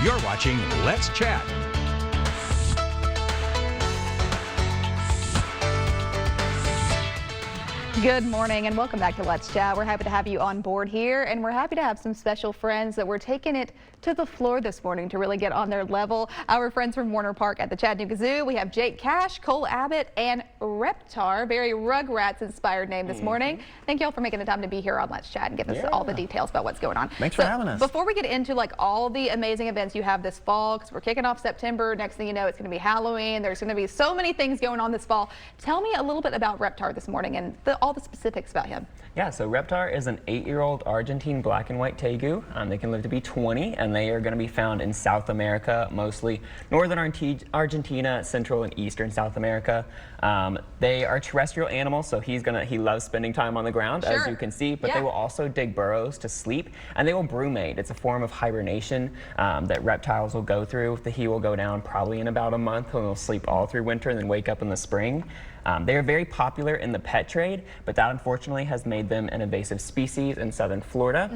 You're watching Let's Chat. Good morning and welcome back to Let's Chat. We're happy to have you on board here, and we're happy to have some special friends that we're taking it to the floor this morning to really get on their level. Our friends from Warner Park at the Chattanooga Zoo. We have Cash, Cole Abbott, and Reptar. Very Rugrats inspired name this morning. Thank you all for making the time to be here on Let's Chat and give us all the details about what's going on. Thanks for having us. Before we get into all the amazing events you have this fall, because we're kicking off September, next thing you know it's going to be Halloween. There's going to be so many things going on this fall. Tell me a little bit about Reptar this morning and all the specifics about him. Yeah, so Reptar is an 8-year-old Argentine black and white tegu. They can live to be 20, and they are going to be found in South America, mostly northern Argentina, central and eastern South America. They are terrestrial animals, so he loves spending time on the ground, as you can see, but they will also dig burrows to sleep, and they will brumate. It's a form of hibernation that reptiles will go through. He will go down probably in about a month, and they'll sleep all through winter and then wake up in the spring. They are very popular in the pet trade, but that unfortunately has made them an invasive species in southern Florida.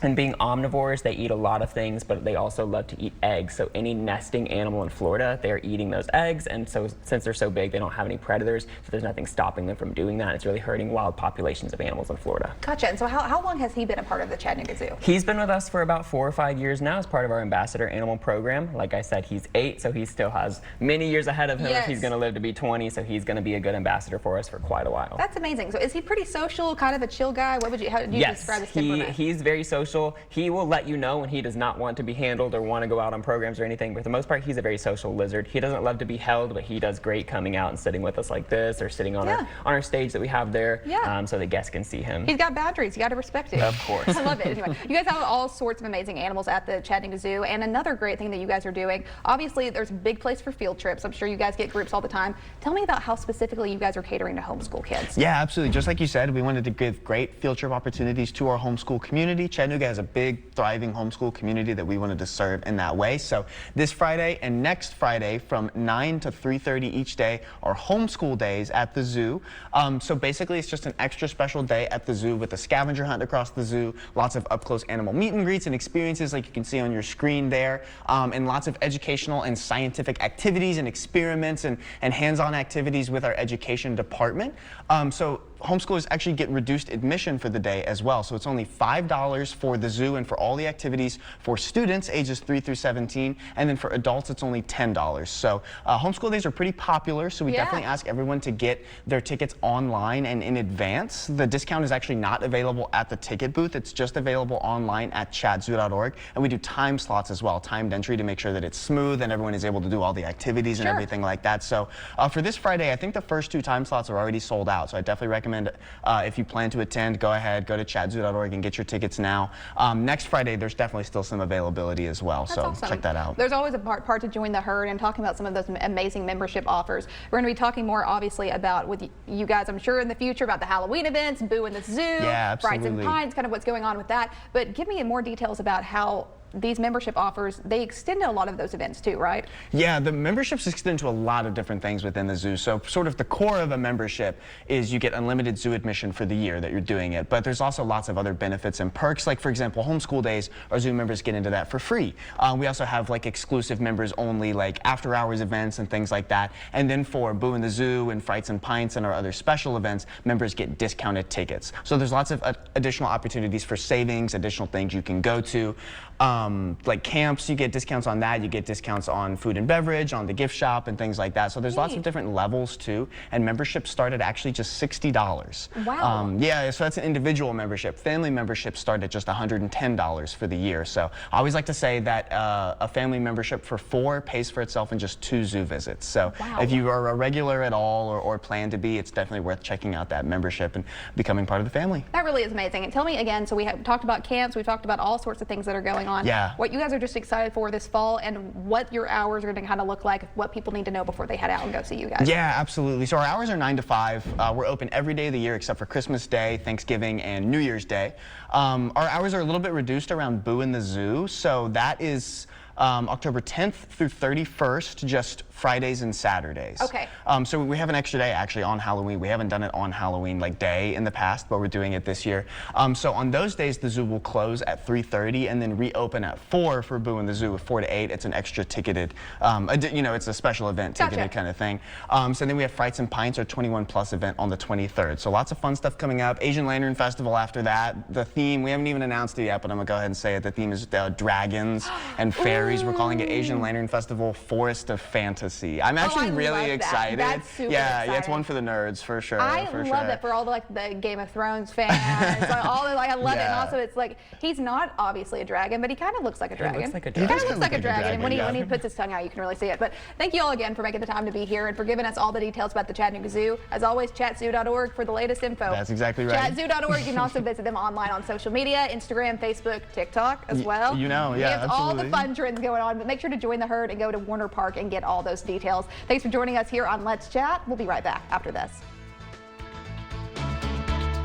And being omnivores, they eat a lot of things, but they also love to eat eggs. So any nesting animal in Florida, they are eating those eggs, and so since they're so big, they don't have any predators, so there's nothing stopping them from doing that. It's really hurting wild populations of animals in Florida. Gotcha. And so how long has he been a part of the Chattanooga Zoo? He's been with us for about 4 or 5 years now as part of our ambassador animal program. Like I said, he's 8, so he still has many years ahead of him if he's going to live to be 20, so he's going to be a good ambassador for us for quite a while. That's amazing. So is he pretty social, kind of a chill guy? How would you describe his temperament? He's very social. He will let you know when he does not want to be handled or want to go out on programs or anything, but for the most part, he's a very social lizard. He doesn't love to be held, but he does great coming out and sitting with us like this or sitting on our stage that we have there so the guests can see him. He's got boundaries. You got to respect it. Of course. I love it. Anyway, you guys have all sorts of amazing animals at the Chattanooga Zoo, and another great thing that you guys are doing, obviously there's a big place for field trips. I'm sure you guys get groups all the time. Tell me about how specifically you guys are catering to homeschool kids. Yeah, absolutely. Just like you said, we wanted to give great field trip opportunities to our homeschool community. Chattanooga has a big, thriving homeschool community that we wanted to serve in that way. So this Friday and next Friday from 9 to 3:30 each day are homeschool days at the zoo. So basically it's just an extra special day at the zoo with a scavenger hunt across the zoo, lots of up-close animal meet and greets and experiences like you can see on your screen there, and lots of educational and scientific activities and experiments and hands-on activities with our education department. So homeschoolers actually get reduced admission for the day as well. So it's only $5 for the zoo and for all the activities for students ages 3 through 17. And then for adults, it's only $10. So homeschool days are pretty popular. So we definitely ask everyone to get their tickets online and in advance. The discount is actually not available at the ticket booth. It's just available online at chatzoo.org. And we do time slots as well, timed entry to make sure that it's smooth and everyone is able to do all the activities and everything like that. So for this Friday, I think the first 2 time slots are already sold out. So I definitely recommend if you plan to attend, go ahead, go to chatzoo.org and get your tickets now. Next Friday, there's definitely still some availability as well, so check that out. There's always a part to join the herd, and talking about some of those amazing membership offers. We're going to be talking more, obviously, about with you guys, I'm sure, in the future about the Halloween events, Boo in the Zoo, Frights and Pines, kind of what's going on with that. But give me more details about how these membership offers, they extend to a lot of those events too, right? Yeah, the memberships extend to a lot of different things within the zoo. So sort of the core of a membership is you get unlimited zoo admission for the year that you're doing it. But there's also lots of other benefits and perks. Like, for example, homeschool days, our zoo members get into that for free. We also have like exclusive members only, like after hours events and things like that. And then for Boo in the Zoo and Frights and Pints and our other special events, members get discounted tickets. So there's lots of additional opportunities for savings, additional things you can go to. Like camps, you get discounts on that. You get discounts on food and beverage, on the gift shop and things like that. So there's lots of different levels too. And memberships start at actually just $60. Wow. Yeah, so that's an individual membership. Family memberships start at just $110 for the year. So I always like to say that a family membership for 4 pays for itself in just 2 zoo visits. So if you are a regular at all or plan to be, it's definitely worth checking out that membership and becoming part of the family. That really is amazing. And tell me again, so we have talked about camps, we've talked about all sorts of things that are going on. What you guys are just excited for this fall, and what your hours are going to kind of look like, what people need to know before they head out and go see you guys. Yeah, absolutely. So our hours are 9 to 5. We're open every day of the year except for Christmas Day, Thanksgiving, and New Year's Day. Our hours are a little bit reduced around Boo in the Zoo, so that is October 10th through 31st, just Fridays and Saturdays. Okay. So we have an extra day actually on Halloween. We haven't done it on Halloween like day in the past, but we're doing it this year. So on those days, the zoo will close at 3:30 and then reopen at 4 for Boo in the Zoo. 4 to 8, it's an extra ticketed, it's a special event ticketed Gotcha. kind of thing. So then we have Frights and Pints, our 21+ event on the 23rd. So lots of fun stuff coming up. Asian Lantern Festival after that. The theme, we haven't even announced it yet, but I'm gonna go ahead and say it. The theme is dragons and fairies. We're calling it Asian Lantern Festival Forest of Fantasy. I'm actually I really love excited. That. That's super yeah, exciting. it's one for the nerds for sure. I for love sure. it for all the Game of Thrones fans. All the, I love it. And also, it's like he's not obviously a dragon, but he kind of looks like a dragon. He looks like a He kind dragon. of looks like a dragon. And when yeah. he puts his tongue out, you can really see it. But thank you all again for making the time to be here and for giving us all the details about the Chattanooga Zoo. As always, chatzoo.org for the latest info. That's exactly right. Chatzoo.org. You can also visit them online on social media, Instagram, Facebook, TikTok as well. You know, We yeah, have all the absolutely. fun trends going on. But make sure to join the herd and go to Warner Park and get all those details. Thanks for joining us here on Let's Chat. We'll be right back after this.